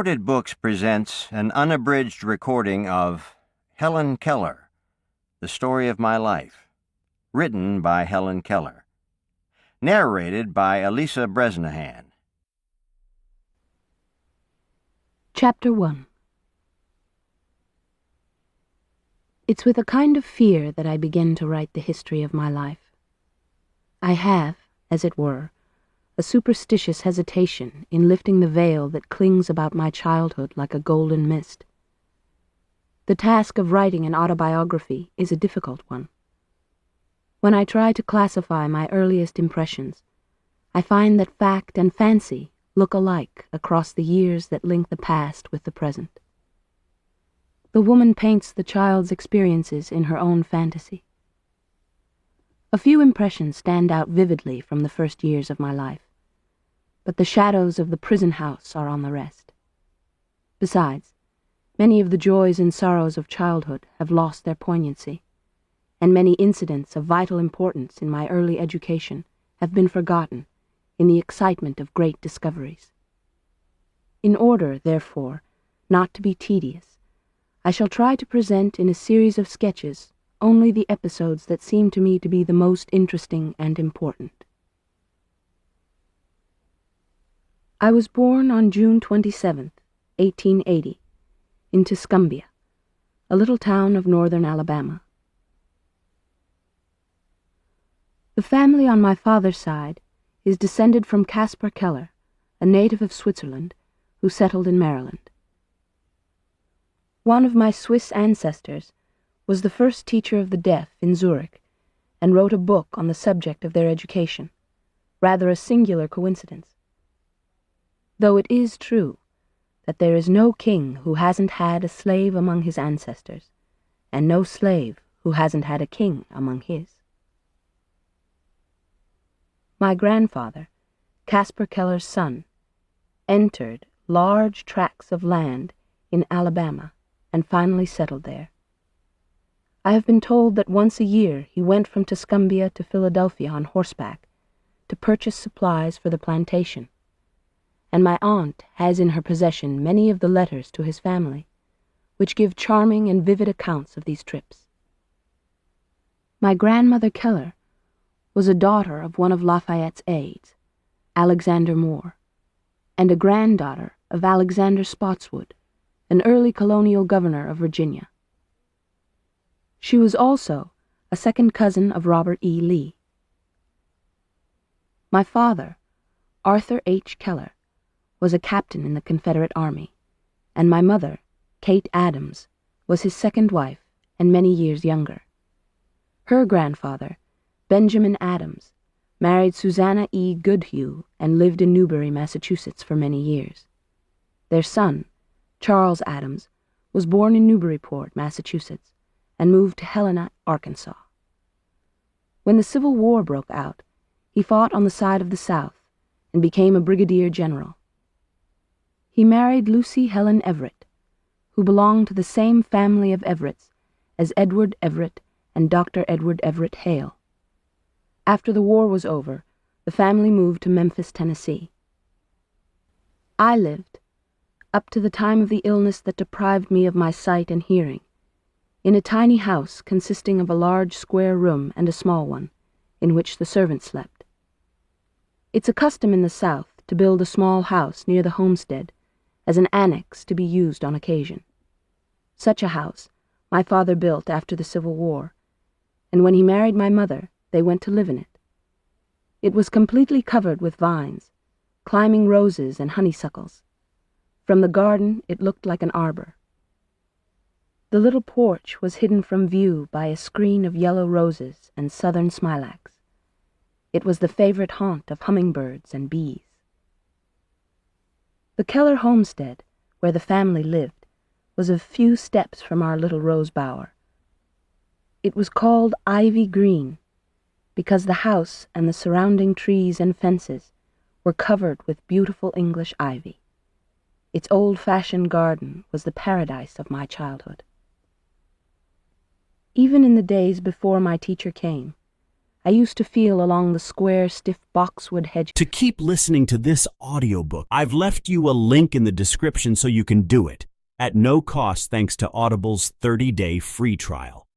Books presents an unabridged recording of Helen Keller, The Story of My Life, written by Helen Keller, narrated by Elisa Bresnahan. Chapter 1. It's with a kind of fear that I begin to write the history of my life. I have, as it were, a superstitious hesitation in lifting the veil that clings about my childhood like a golden mist. The task of writing an autobiography is a difficult one. When I try to classify my earliest impressions, I find that fact and fancy look alike across the years that link the past with the present. The woman paints the child's experiences in her own fantasy. A few impressions stand out vividly from the first years of my life, but the shadows of the prison house are on the rest. Besides, many of the joys and sorrows of childhood have lost their poignancy, and many incidents of vital importance in my early education have been forgotten in the excitement of great discoveries. In order, therefore, not to be tedious, I shall try to present in a series of sketches only the episodes that seem to me to be the most interesting and important. I was born on June 27th, 1880, in Tuscumbia, a little town of northern Alabama. The family on my father's side is descended from Caspar Keller, a native of Switzerland, who settled in Maryland. One of my Swiss ancestors was the first teacher of the deaf in Zurich, and wrote a book on the subject of their education, rather a singular coincidence. Though it is true that there is no king who hasn't had a slave among his ancestors, and no slave who hasn't had a king among his. My grandfather, Caspar Keller's son, entered large tracts of land in Alabama and finally settled there. I have been told that once a year he went from Tuscumbia to Philadelphia on horseback to purchase supplies for the plantation, and my aunt has in her possession many of the letters to his family, which give charming and vivid accounts of these trips. My grandmother Keller was a daughter of one of Lafayette's aides, Alexander Moore, and a granddaughter of Alexander Spotswood, an early colonial governor of Virginia. She was also a second cousin of Robert E. Lee. My father, Arthur H. Keller, was a captain in the Confederate Army, and my mother, Kate Adams, was his second wife and many years younger. Her grandfather, Benjamin Adams, married Susanna E. Goodhue and lived in Newbury, Massachusetts for many years. Their son, Charles Adams, was born in Newburyport, Massachusetts, and moved to Helena, Arkansas. When the Civil War broke out, he fought on the side of the South and became a brigadier general. He married Lucy Helen Everett, who belonged to the same family of Everetts as Edward Everett and Dr. Edward Everett Hale. After the war was over, the family moved to Memphis, Tennessee. I lived, up to the time of the illness that deprived me of my sight and hearing, in a tiny house consisting of a large square room and a small one, in which the servants slept. It's a custom in the South to build a small house near the homestead as an annex to be used on occasion. Such a house my father built after the Civil War, and when he married my mother, they went to live in it. It was completely covered with vines, climbing roses and honeysuckles. From the garden it looked like an arbor. The little porch was hidden from view by a screen of yellow roses and southern smilax. It was the favorite haunt of hummingbirds and bees. The Keller homestead, where the family lived, was a few steps from our little rose bower. It was called Ivy Green because the house and the surrounding trees and fences were covered with beautiful English ivy. Its old-fashioned garden was the paradise of my childhood. Even in the days before my teacher came, I used to feel along the square, stiff boxwood hedge. To keep listening to this audiobook, I've left you a link in the description so you can do it, at no cost thanks to Audible's 30-day free trial.